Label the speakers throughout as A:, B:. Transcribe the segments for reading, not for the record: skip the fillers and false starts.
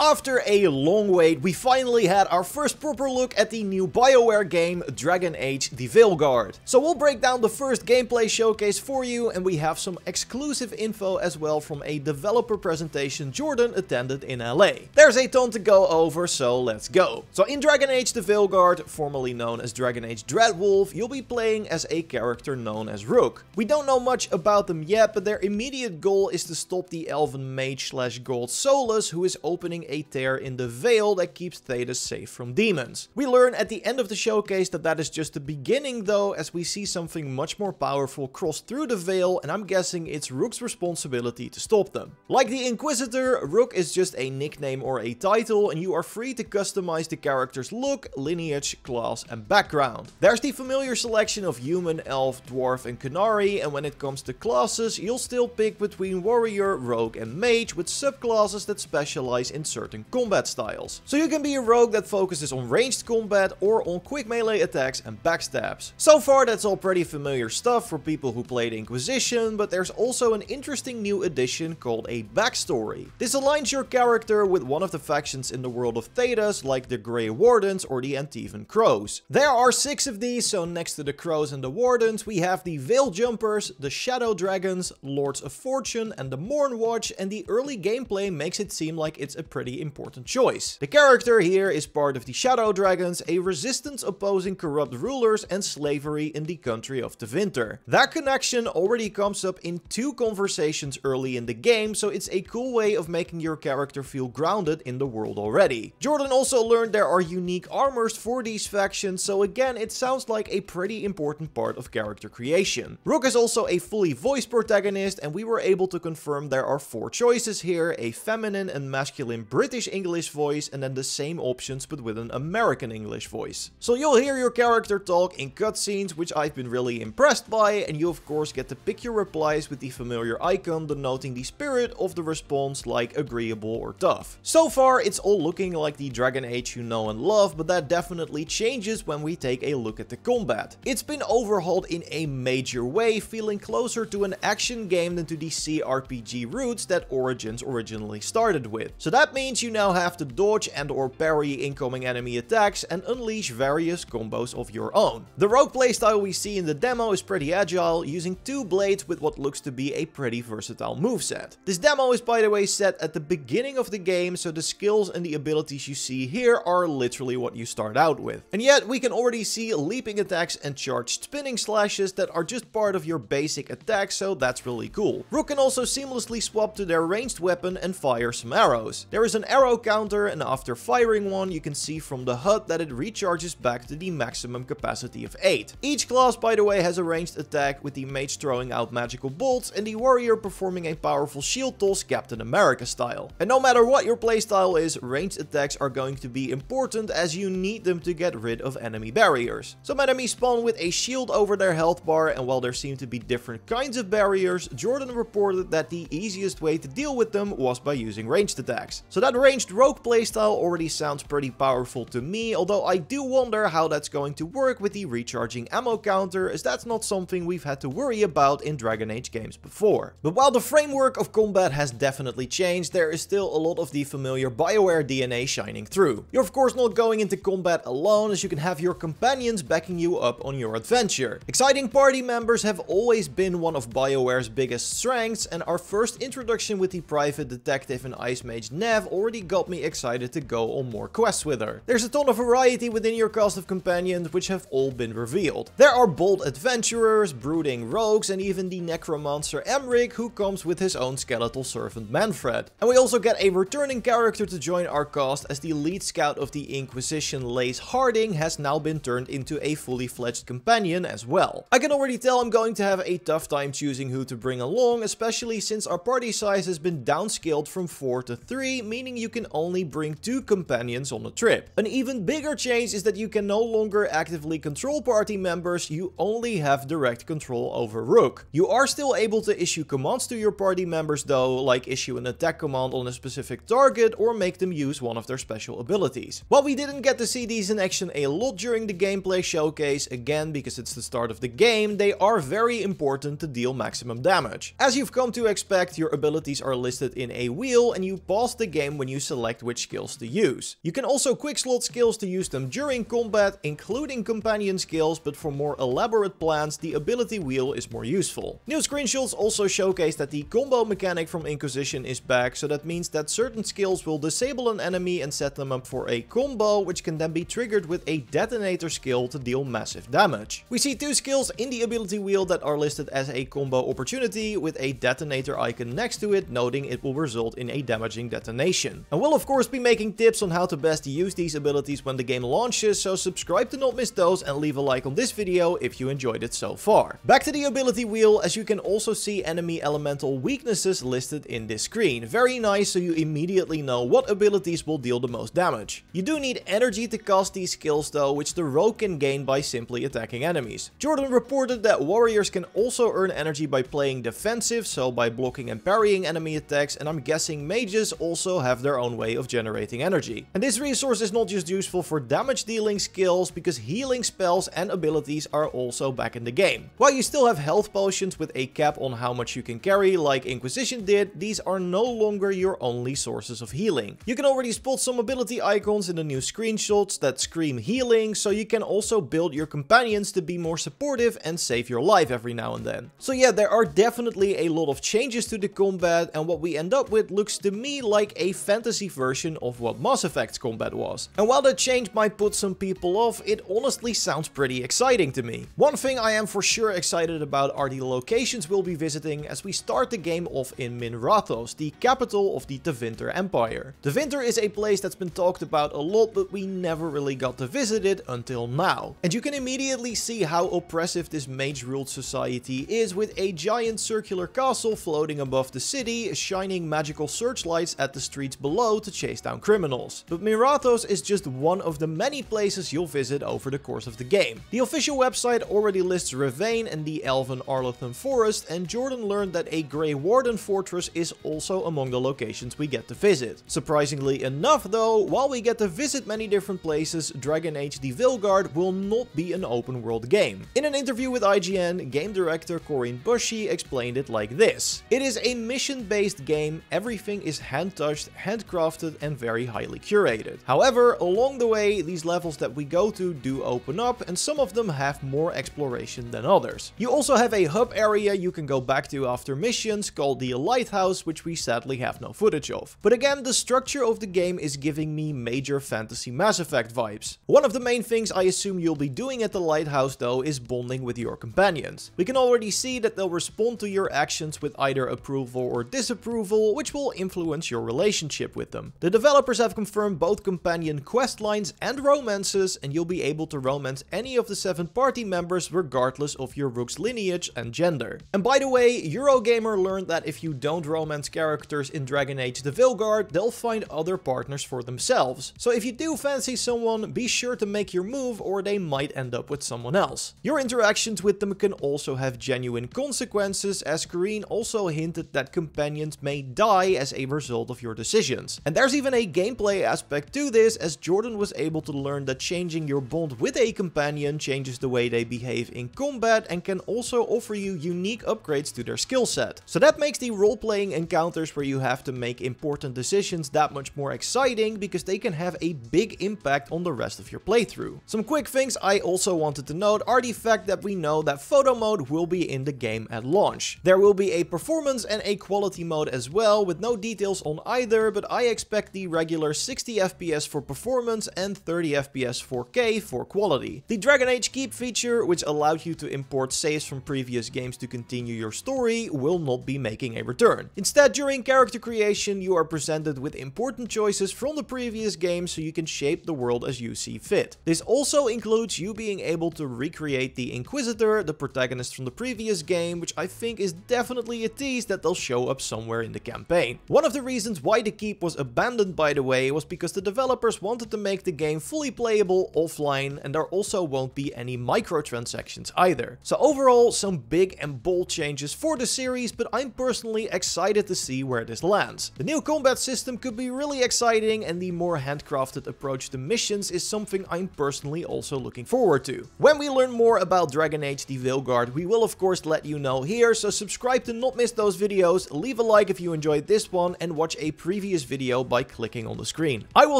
A: After a long wait, we finally had our first proper look at the new BioWare game, Dragon Age: The Veilguard. So we'll break down the first gameplay showcase for you, and we have some exclusive info as well from a developer presentation Jordan attended in LA. There's a ton to go over, so let's go. So in Dragon Age: The Veilguard, formerly known as Dragon Age Dreadwolf, you'll be playing as a character known as Rook. We don't know much about them yet, but their immediate goal is to stop the elven mage/god Solus, who is opening a tear in the veil that keeps Thedas safe from demons. We learn at the end of the showcase that that is just the beginning though, as we see something much more powerful cross through the veil, and I'm guessing it's Rook's responsibility to stop them. Like the Inquisitor, Rook is just a nickname or a title, and you are free to customize the character's look, lineage, class, and background. There's the familiar selection of human, elf, dwarf, and Qunari, and when it comes to classes, you'll still pick between warrior, rogue, and mage, with subclasses that specialize in certain combat styles. So you can be a rogue that focuses on ranged combat or on quick melee attacks and backstabs. So far that's all pretty familiar stuff for people who played Inquisition, but there's also an interesting new addition called a backstory. This aligns your character with one of the factions in the world of Thedas, like the Grey Wardens or the Antivan Crows. There are 6 of these, so next to the Crows and the Wardens, we have the Veil Jumpers, the Shadow Dragons, Lords of Fortune, and the Morn Watch, and the early gameplay makes it seem like it's a pretty important choice. The character here is part of the Shadow Dragons, a resistance opposing corrupt rulers and slavery in the country of Tevinter. That connection already comes up in 2 conversations early in the game, so it's a cool way of making your character feel grounded in the world already. Jordan also learned there are unique armors for these factions, so again it sounds like a pretty important part of character creation. Rook is also a fully voiced protagonist, and we were able to confirm there are 4 choices here: a feminine and masculine British English voice, and then the same options but with an American English voice. So you'll hear your character talk in cutscenes, which I've been really impressed by, and you of course get to pick your replies with the familiar icon denoting the spirit of the response, like agreeable or tough. So far it's all looking like the Dragon Age you know and love, but that definitely changes when we take a look at the combat. It's been overhauled in a major way, feeling closer to an action game than to the CRPG roots that Origins originally started with. So that means you now have to dodge and or parry incoming enemy attacks and unleash various combos of your own. The rogue playstyle we see in the demo is pretty agile, using 2 blades with what looks to be a pretty versatile moveset. This demo is by the way set at the beginning of the game, so the skills and the abilities you see here are literally what you start out with. And yet we can already see leaping attacks and charged spinning slashes that are just part of your basic attack, so that's really cool. Rook can also seamlessly swap to their ranged weapon and fire some arrows. There is an arrow counter, and after firing one you can see from the HUD that it recharges back to the maximum capacity of 8. Each class by the way has a ranged attack, with the mage throwing out magical bolts and the warrior performing a powerful shield toss Captain America style. And no matter what your playstyle is, ranged attacks are going to be important, as you need them to get rid of enemy barriers. Some enemies spawn with a shield over their health bar, and while there seem to be different kinds of barriers, Jordan reported that the easiest way to deal with them was by using ranged attacks. So that ranged rogue playstyle already sounds pretty powerful to me, although I do wonder how that's going to work with the recharging ammo counter, as that's not something we've had to worry about in Dragon Age games before. But while the framework of combat has definitely changed, there is still a lot of the familiar BioWare DNA shining through. You're of course not going into combat alone, as you can have your companions backing you up on your adventure. Exciting party members have always been one of BioWare's biggest strengths, and our first introduction with the private detective and ice mage Nev already got me excited to go on more quests with her. There's a ton of variety within your cast of companions, which have all been revealed. There are bold adventurers, brooding rogues, and even the necromancer Emric, who comes with his own skeletal servant Manfred. And we also get a returning character to join our cast, as the lead scout of the Inquisition Lace Harding has now been turned into a fully fledged companion as well. I can already tell I'm going to have a tough time choosing who to bring along, especially since our party size has been downscaled from 4 to 3, meaning you can only bring 2 companions on a trip. An even bigger change is that you can no longer actively control party members, you only have direct control over Rook. You are still able to issue commands to your party members though, like issue an attack command on a specific target or make them use one of their special abilities. While we didn't get to see these in action a lot during the gameplay showcase, again because it's the start of the game, they are very important to deal maximum damage. As you've come to expect, your abilities are listed in a wheel, and you pause the game in when you select which skills to use. You can also quick slot skills to use them during combat, including companion skills, but for more elaborate plans, the ability wheel is more useful. New screenshots also showcase that the combo mechanic from Inquisition is back, so that means that certain skills will disable an enemy and set them up for a combo, which can then be triggered with a detonator skill to deal massive damage. We see two skills in the ability wheel that are listed as a combo opportunity, with a detonator icon next to it, noting it will result in a damaging detonation. And we'll of course be making tips on how to best use these abilities when the game launches, so subscribe to not miss those and leave a like on this video if you enjoyed it so far. Back to the ability wheel, as you can also see enemy elemental weaknesses listed in this screen. Very nice, so you immediately know what abilities will deal the most damage. You do need energy to cast these skills though, which the rogue can gain by simply attacking enemies. Jordan reported that warriors can also earn energy by playing defensive, so by blocking and parrying enemy attacks, and I'm guessing mages also have their own way of generating energy. And this resource is not just useful for damage dealing skills, because healing spells and abilities are also back in the game. While you still have health potions with a cap on how much you can carry like Inquisition did, these are no longer your only sources of healing. You can already spot some ability icons in the new screenshots that scream healing, so you can also build your companions to be more supportive and save your life every now and then. So yeah, there are definitely a lot of changes to the combat, and what we end up with looks to me like a fantasy version of what Mass Effect's combat was. And while that change might put some people off, it honestly sounds pretty exciting to me. One thing I am for sure excited about are the locations we'll be visiting as we start the game off in Minrathos, the capital of the Tevinter Empire. Tevinter is a place that's been talked about a lot, but we never really got to visit it until now. And you can immediately see how oppressive this mage-ruled society is, with a giant circular castle floating above the city, shining magical searchlights at the streets below to chase down criminals. But Minrathos is just one of the many places you'll visit over the course of the game. The official website already lists Ravane and the Elven Arlothan Forest, and Jordan learned that a Grey Warden fortress is also among the locations we get to visit. Surprisingly enough though, while we get to visit many different places, Dragon Age The Veilguard will not be an open world game. In an interview with IGN, game director Corinne Bushy explained it like this: "It is a mission-based game, everything is hand-touched, handcrafted and very highly curated. However, along the way, these levels that we go to do open up, and some of them have more exploration than others. You also have a hub area you can go back to after missions called the Lighthouse, which we sadly have no footage of. But again, the structure of the game is giving me major fantasy Mass Effect vibes. One of the main things I assume you'll be doing at the Lighthouse though is bonding with your companions. We can already see that they'll respond to your actions with either approval or disapproval, which will influence your relationship with them. The developers have confirmed both companion quest lines and romances, and you'll be able to romance any of the 7 party members regardless of your rook's lineage and gender. And by the way, Eurogamer learned that if you don't romance characters in Dragon Age The Veilguard, they'll find other partners for themselves. So if you do fancy someone, be sure to make your move or they might end up with someone else. Your interactions with them can also have genuine consequences, as Corinne also hinted that companions may die as a result of your decisions. And there's even a gameplay aspect to this, as Jordan was able to learn that changing your bond with a companion changes the way they behave in combat and can also offer you unique upgrades to their skill set. So that makes the role-playing encounters where you have to make important decisions that much more exciting, because they can have a big impact on the rest of your playthrough. Some quick things I also wanted to note are the fact that we know that photo mode will be in the game at launch. There will be a performance and a quality mode as well, with no details on either, but I expect the regular 60 FPS for performance and 30 FPS 4K for quality. The Dragon Age Keep feature, which allowed you to import saves from previous games to continue your story, will not be making a return. Instead, during character creation, you are presented with important choices from the previous game, so you can shape the world as you see fit. This also includes you being able to recreate the Inquisitor, the protagonist from the previous game, which I think is definitely a tease that they'll show up somewhere in the campaign. One of the reasons why the Keep was abandoned, by the way, was because the developers wanted to make the game fully playable offline, and there also won't be any microtransactions either. So overall, some big and bold changes for the series, but I'm personally excited to see where this lands. The new combat system could be really exciting, and the more handcrafted approach to missions is something I'm personally also looking forward to. When we learn more about Dragon Age The Veilguard, we will of course let you know here, so subscribe to not miss those videos, leave a like if you enjoyed this one, and watch a preview previous video by clicking on the screen. I will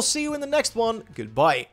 A: see you in the next one. Goodbye.